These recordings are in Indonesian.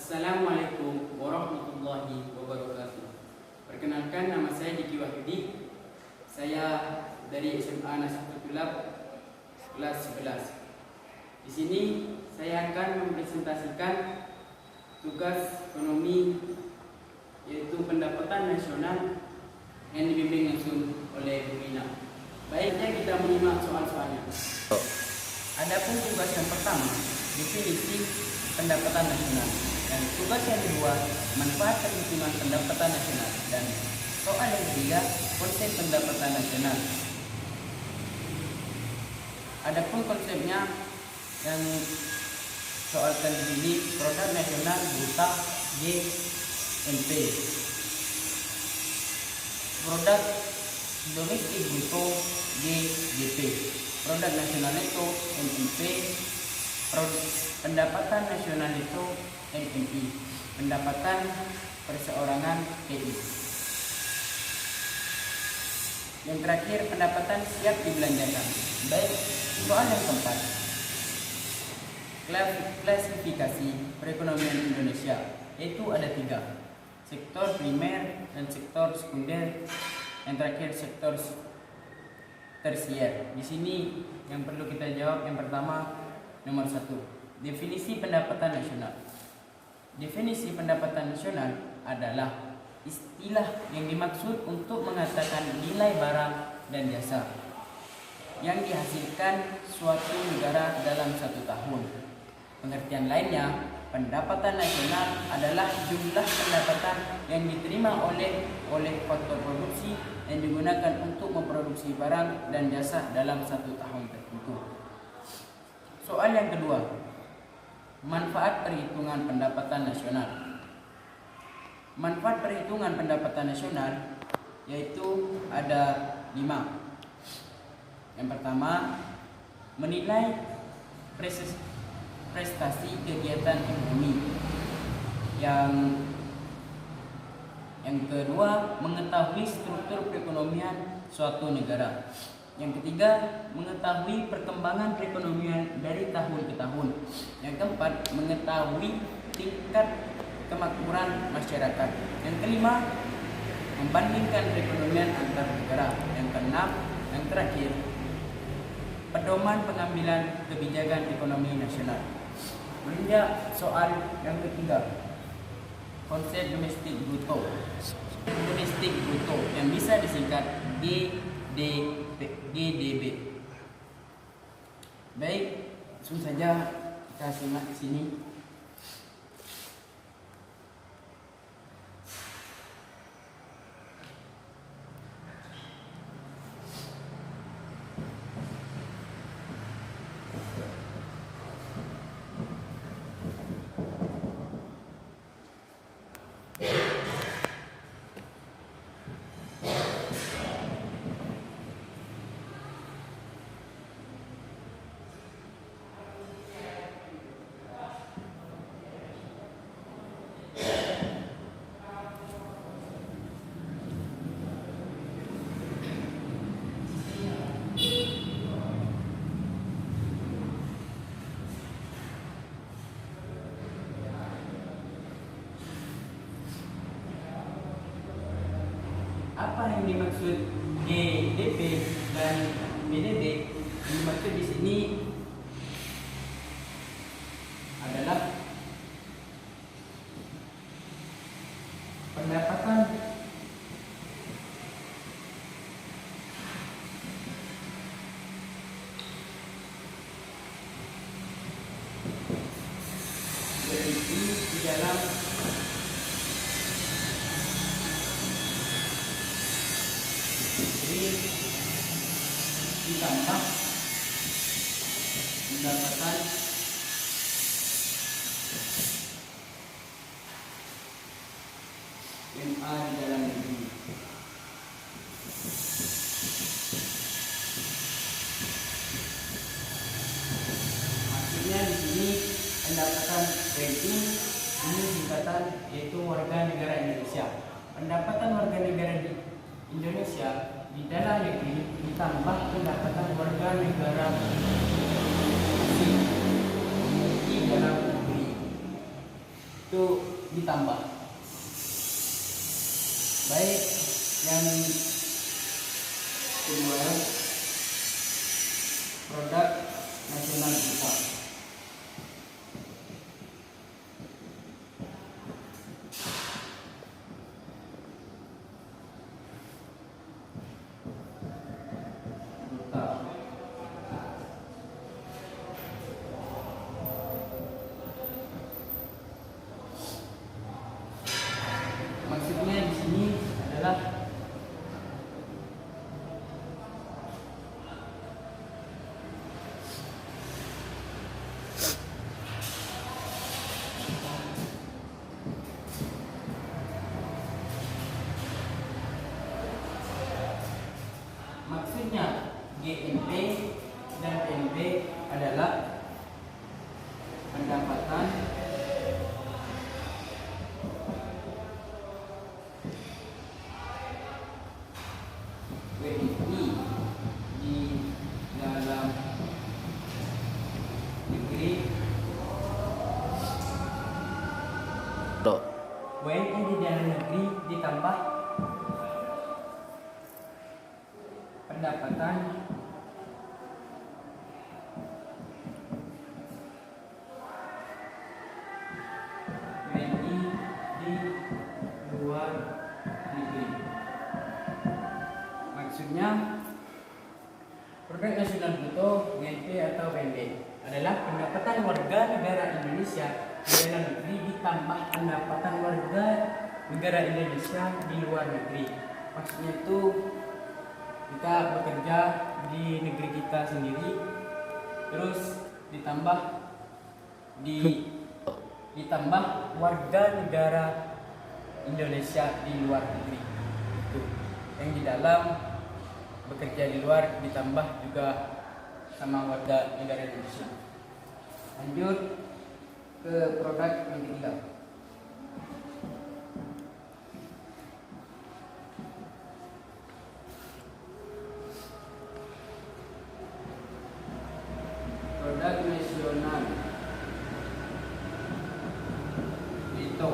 Assalamualaikum warahmatullahi wabarakatuh. Perkenalkan, nama saya Diki Wahyudi. Saya dari SMA Nasrul Tulab kelas 11. Di sini saya akan mempresentasikan tugas ekonomi, yaitu pendapatan nasional yang dibimbing langsung oleh Bu Ina. Baiknya kita menyimak soal-soalnya. Adapun tugas yang pertama, definisi pendapatan nasional, dan tugas yang kedua, manfaat perhitungan pendapatan nasional, dan soal yang ketiga, konsep pendapatan nasional. Adapun konsepnya yang soalkan di sini, produk nasional berupa GNP, produk domestik bruto GDP, produk nasional neto NNP, pendapatan nasional itu NNI, pendapatan perseorangan PI. Yang terakhir, pendapatan siap dibelanjakan. Baik, soal yang keempat, klasifikasi perekonomian Indonesia, yaitu ada 3, sektor primer dan sektor sekunder, yang terakhir sektor tersier. Di sini yang perlu kita jawab yang pertama, nomor 1, definisi pendapatan nasional. Definisi pendapatan nasional adalah istilah yang dimaksud untuk mengatakan nilai barang dan jasa yang dihasilkan suatu negara dalam 1 tahun. Pengertian lainnya, pendapatan nasional adalah jumlah pendapatan yang diterima oleh faktor produksi yang digunakan untuk memproduksi barang dan jasa dalam 1 tahun tertentu. Soal yang kedua, manfaat perhitungan pendapatan nasional. Manfaat perhitungan pendapatan nasional yaitu ada 5. Yang pertama, menilai prestasi kegiatan ekonomi. Yang kedua, mengetahui struktur perekonomian suatu negara. Yang ketiga, mengetahui perkembangan perekonomian dari tahun ke tahun. Yang keempat, mengetahui tingkat kemakmuran masyarakat. Yang kelima, membandingkan perekonomian antar negara. Yang keenam, yang terakhir, pedoman pengambilan kebijakan ekonomi nasional. Beranjak soal yang ketiga, konsep domestik bruto. Domestik bruto yang bisa disingkat GDB. Baik, langsung saja kita simak di sini. Apa yang dimaksud GDP dan BDB? Yang dimaksud di sini adalah pendapatan berarti di dalam ditambah pendapatan MA di dalam negeri. Maksudnya di sini pendapatan rating ini singkatan, yaitu warga negara Indonesia. Pendapatan warga negara di Indonesia di dalam negeri ditambah pendapatan warga negara asing di dalam negeri. itu ditambah. Baik, yang kedua, produk nasional kita. Maksudnya di sini adalah GNP dan PNB adalah pendapatan WNI di dalam negeri, WNI di dalam negeri ditambah pendapatan WNI di luar negeri. Maksudnya produk nasional bruto GNP atau PNB adalah pendapatan warga negara Indonesia di dalam negeri ditambah pendapatan warga negara Indonesia di luar negeri. Maksudnya itu kita bekerja di negeri kita sendiri, terus ditambah warga negara Indonesia di luar negeri. Itu yang di dalam bekerja di luar ditambah juga sama warga negara Indonesia. Lanjut ke produk yang ketiga. Produk nasional itu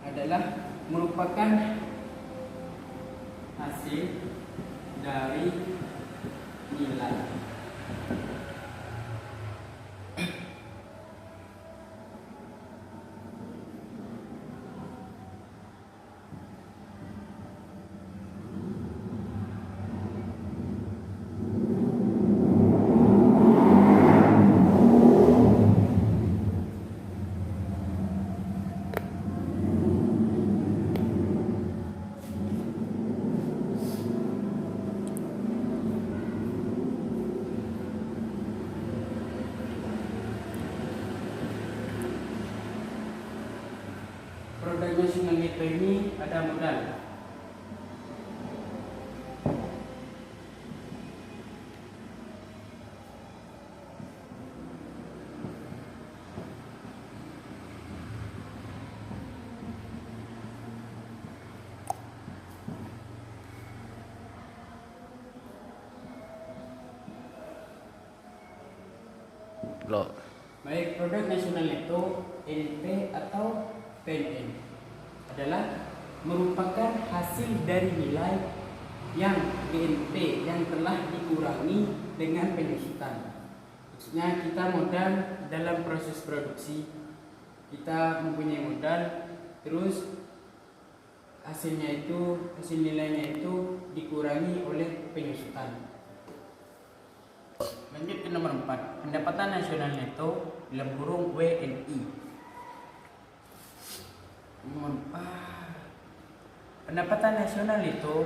adalah merupakan hasil dari nilai produk nasional itu ini ada modal. Baik, produk nasional itu NP atau PNN adalah merupakan hasil dari nilai yang GNP yang telah dikurangi dengan penyusutan. Maksudnya kita modal dalam proses produksi, kita mempunyai modal, terus hasil nilainya itu dikurangi oleh penyusutan. Lanjut ke nomor 4, pendapatan nasional neto dalam kurung WNI. Nomor 4, pendapatan nasional itu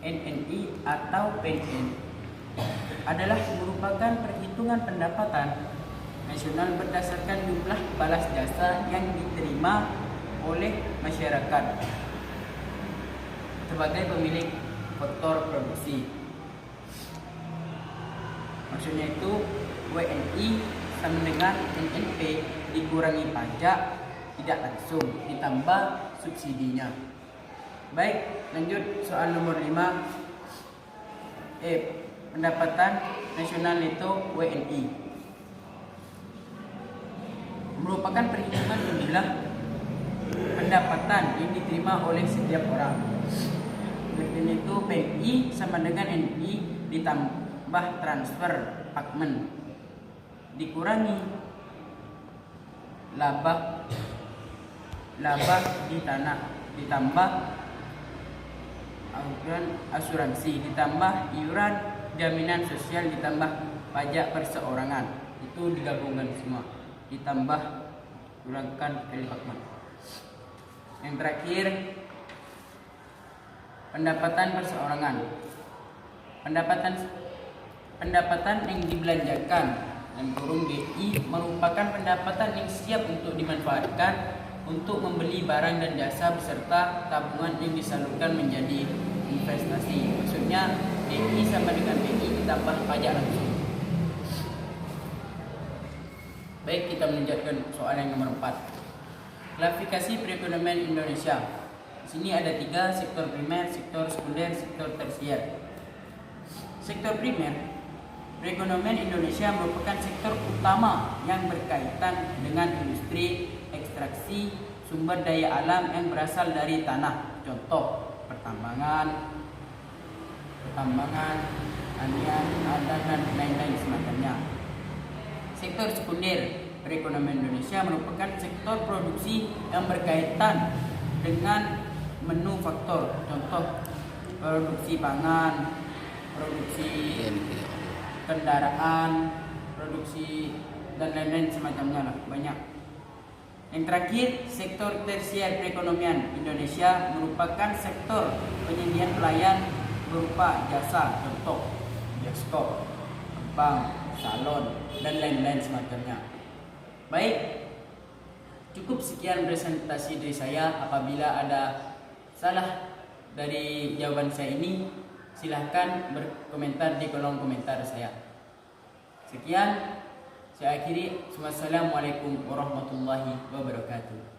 NNI atau PNN adalah merupakan perhitungan pendapatan nasional berdasarkan jumlah balas jasa yang diterima oleh masyarakat. sebagai pemilik faktor produksi. Maksudnya itu WNI sama dengan NNP dikurangi pajak tidak langsung ditambah subsidinya. Baik, lanjut soal nomor 5. Pendapatan nasional itu WNI merupakan perhitungan jumlah pendapatan yang diterima oleh setiap orang. Artinya itu PNI sama dengan NI ditambah transfer pagmen dikurangi laba di tanah ditambah asuransi ditambah iuran jaminan sosial ditambah pajak perseorangan, itu digabungkan semua ditambah kurangkan kali pagmen. Yang terakhir pendapatan perseorangan. Pendapatan yang dibelanjakan dan kurung DI merupakan pendapatan yang siap untuk dimanfaatkan untuk membeli barang dan jasa beserta tabungan yang disalurkan menjadi investasi. Maksudnya DI sama dengan BI ditambah pajak langsung. Baik, kita melanjutkan soal yang nomor 4. Klasifikasi perekonomian Indonesia. Di sini ada 3, sektor primer, sektor sekunder, sektor tersier. Sektor primer, perekonomian Indonesia merupakan sektor utama yang berkaitan dengan industri, ekstraksi, sumber daya alam yang berasal dari tanah. Contoh, pertambangan, tanian, adat, dan lain-lain semacamnya. Sektor sekunder perekonomian Indonesia merupakan sektor produksi yang berkaitan dengan manufaktur. Contoh, produksi pangan, produksi kendaraan, produksi dan lain-lain semacamnya lah, banyak. Yang terakhir, sektor tersier perekonomian Indonesia merupakan sektor penyediaan pelayan berupa jasa, contoh bioskop, bank, salon, dan lain-lain semacamnya. Baik, cukup sekian presentasi dari saya. Apabila ada salah dari jawaban saya ini, silahkan berkomentar di kolom komentar saya. Sekian, saya akhiri. Wassalamualaikum warahmatullahi wabarakatuh.